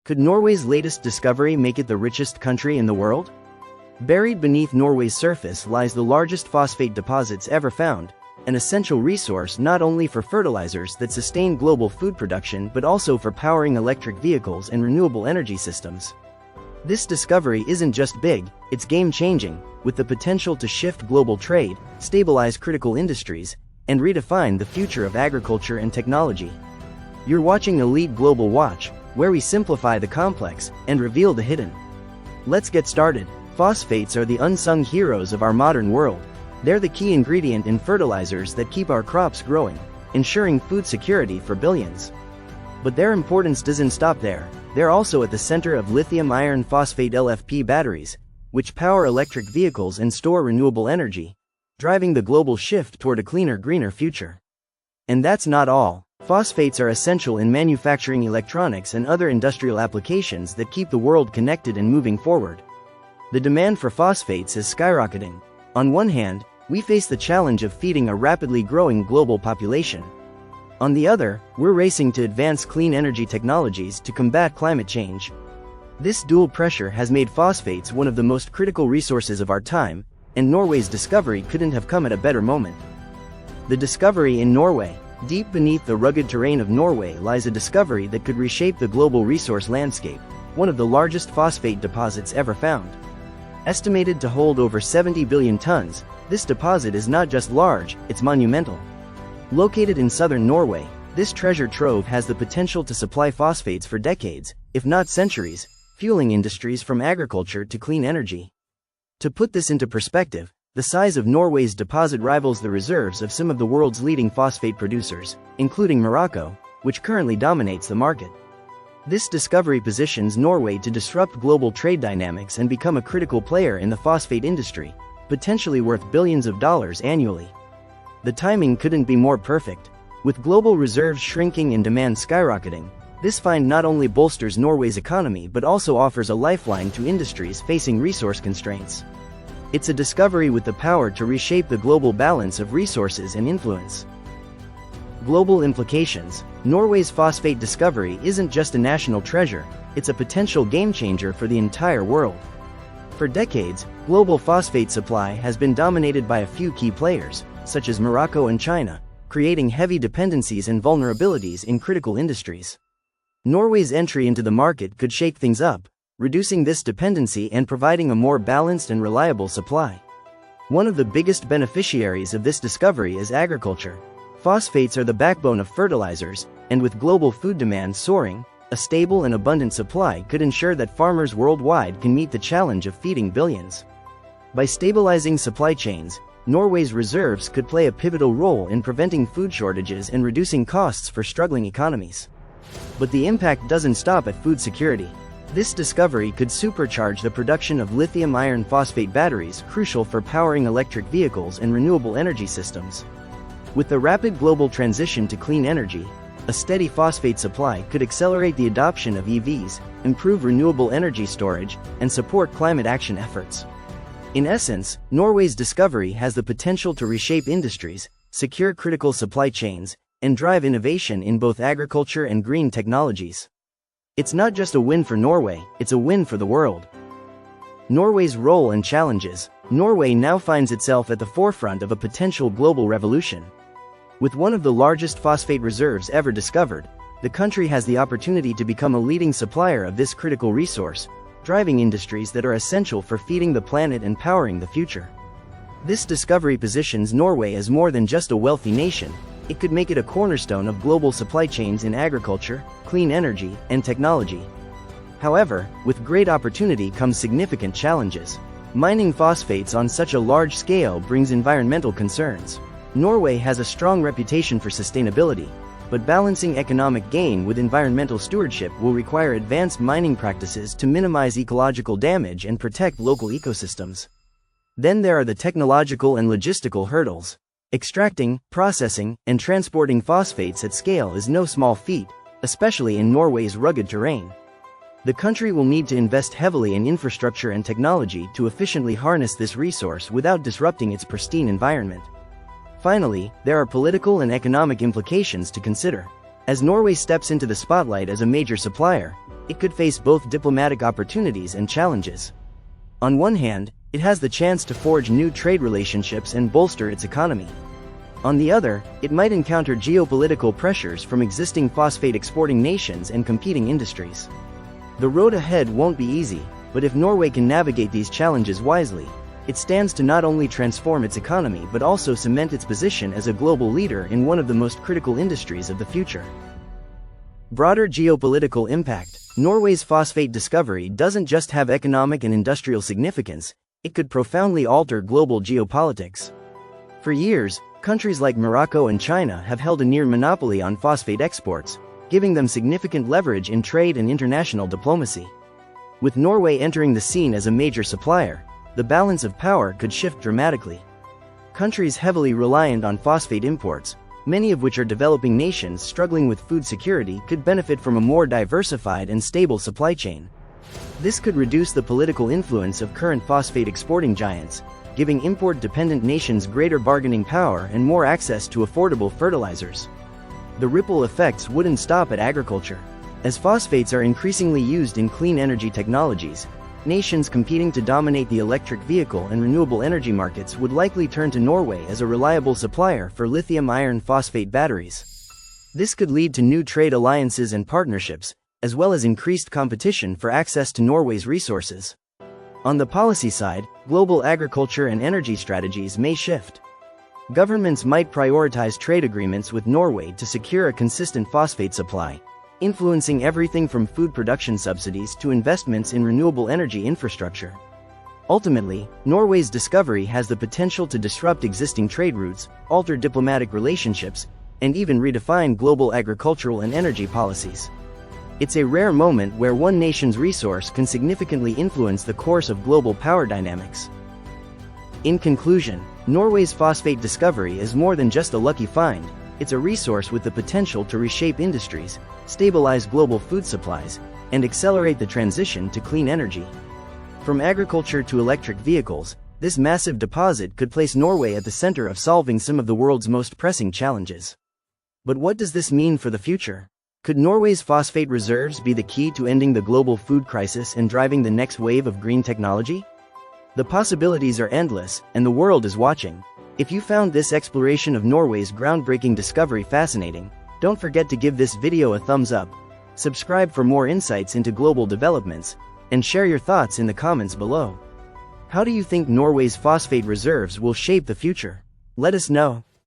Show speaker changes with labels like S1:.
S1: Could Norway's latest discovery make it the richest country in the world? Buried beneath Norway's surface lies the largest phosphate deposits ever found, an essential resource not only for fertilizers that sustain global food production but also for powering electric vehicles and renewable energy systems. This discovery isn't just big, it's game-changing, with the potential to shift global trade, stabilize critical industries, and redefine the future of agriculture and technology. You're watching Elite Global Watch, where we simplify the complex and reveal the hidden. Let's get started. Phosphates are the unsung heroes of our modern world. They're the key ingredient in fertilizers that keep our crops growing, ensuring food security for billions. But their importance doesn't stop there. They're also at the center of lithium iron phosphate LFP batteries, which power electric vehicles and store renewable energy, driving the global shift toward a cleaner, greener future. And that's not all. Phosphates are essential in manufacturing electronics and other industrial applications that keep the world connected and moving forward. The demand for phosphates is skyrocketing. On one hand, we face the challenge of feeding a rapidly growing global population. On the other, we're racing to advance clean energy technologies to combat climate change. This dual pressure has made phosphates one of the most critical resources of our time, and Norway's discovery couldn't have come at a better moment. The discovery in Norway. Deep beneath the rugged terrain of Norway lies a discovery that could reshape the global resource landscape, one of the largest phosphate deposits ever found. Estimated to hold over 70 billion tons, this deposit is not just large, it's monumental. Located in southern Norway, this treasure trove has the potential to supply phosphates for decades, if not centuries, fueling industries from agriculture to clean energy. To put this into perspective, the size of Norway's deposit rivals the reserves of some of the world's leading phosphate producers, including Morocco, which currently dominates the market. This discovery positions Norway to disrupt global trade dynamics and become a critical player in the phosphate industry, potentially worth billions of dollars annually. The timing couldn't be more perfect. With global reserves shrinking and demand skyrocketing, this find not only bolsters Norway's economy but also offers a lifeline to industries facing resource constraints. It's a discovery with the power to reshape the global balance of resources and influence. Global implications. Norway's phosphate discovery isn't just a national treasure, it's a potential game-changer for the entire world. For decades, global phosphate supply has been dominated by a few key players, such as Morocco and China, creating heavy dependencies and vulnerabilities in critical industries. Norway's entry into the market could shake things up, reducing this dependency and providing a more balanced and reliable supply. One of the biggest beneficiaries of this discovery is agriculture. Phosphates are the backbone of fertilizers, and with global food demand soaring, a stable and abundant supply could ensure that farmers worldwide can meet the challenge of feeding billions. By stabilizing supply chains, Norway's reserves could play a pivotal role in preventing food shortages and reducing costs for struggling economies. But the impact doesn't stop at food security. This discovery could supercharge the production of lithium iron phosphate batteries crucial for powering electric vehicles and renewable energy systems. With the rapid global transition to clean energy, a steady phosphate supply could accelerate the adoption of EVs, improve renewable energy storage, and support climate action efforts. In essence, Norway's discovery has the potential to reshape industries, secure critical supply chains, and drive innovation in both agriculture and green technologies. It's not just a win for Norway, it's a win for the world. Norway's role and challenges. Norway now finds itself at the forefront of a potential global revolution. With one of the largest phosphate reserves ever discovered, the country has the opportunity to become a leading supplier of this critical resource, driving industries that are essential for feeding the planet and powering the future. This discovery positions Norway as more than just a wealthy nation. It could make it a cornerstone of global supply chains in agriculture, clean energy, and technology. However, with great opportunity comes significant challenges. Mining phosphates on such a large scale brings environmental concerns. Norway has a strong reputation for sustainability, but balancing economic gain with environmental stewardship will require advanced mining practices to minimize ecological damage and protect local ecosystems. Then there are the technological and logistical hurdles. Extracting, processing, and transporting phosphates at scale is no small feat, especially in Norway's rugged terrain. The country will need to invest heavily in infrastructure and technology to efficiently harness this resource without disrupting its pristine environment. Finally, there are political and economic implications to consider. As Norway steps into the spotlight as a major supplier, it could face both diplomatic opportunities and challenges. On one hand, it has the chance to forge new trade relationships and bolster its economy. On the other, it might encounter geopolitical pressures from existing phosphate exporting nations and competing industries. The road ahead won't be easy, but if Norway can navigate these challenges wisely, it stands to not only transform its economy but also cement its position as a global leader in one of the most critical industries of the future. Broader geopolitical impact. Norway's phosphate discovery doesn't just have economic and industrial significance, it could profoundly alter global geopolitics. For years, countries like Morocco and China have held a near monopoly on phosphate exports, giving them significant leverage in trade and international diplomacy. With Norway entering the scene as a major supplier, the balance of power could shift dramatically. Countries heavily reliant on phosphate imports, many of which are developing nations struggling with food security, could benefit from a more diversified and stable supply chain. This could reduce the political influence of current phosphate exporting giants, giving import-dependent nations greater bargaining power and more access to affordable fertilizers. The ripple effects wouldn't stop at agriculture. As phosphates are increasingly used in clean energy technologies, nations competing to dominate the electric vehicle and renewable energy markets would likely turn to Norway as a reliable supplier for lithium iron phosphate batteries. This could lead to new trade alliances and partnerships, as well as increased competition for access to Norway's resources. On the policy side, global agriculture and energy strategies may shift. Governments might prioritize trade agreements with Norway to secure a consistent phosphate supply, influencing everything from food production subsidies to investments in renewable energy infrastructure. Ultimately, Norway's discovery has the potential to disrupt existing trade routes, alter diplomatic relationships, and even redefine global agricultural and energy policies. It's a rare moment where one nation's resource can significantly influence the course of global power dynamics. In conclusion, Norway's phosphate discovery is more than just a lucky find, it's a resource with the potential to reshape industries, stabilize global food supplies, and accelerate the transition to clean energy. From agriculture to electric vehicles, this massive deposit could place Norway at the center of solving some of the world's most pressing challenges. But what does this mean for the future? Could Norway's phosphate reserves be the key to ending the global food crisis and driving the next wave of green technology? The possibilities are endless, and the world is watching. If you found this exploration of Norway's groundbreaking discovery fascinating, don't forget to give this video a thumbs up, subscribe for more insights into global developments, and share your thoughts in the comments below. How do you think Norway's phosphate reserves will shape the future? Let us know.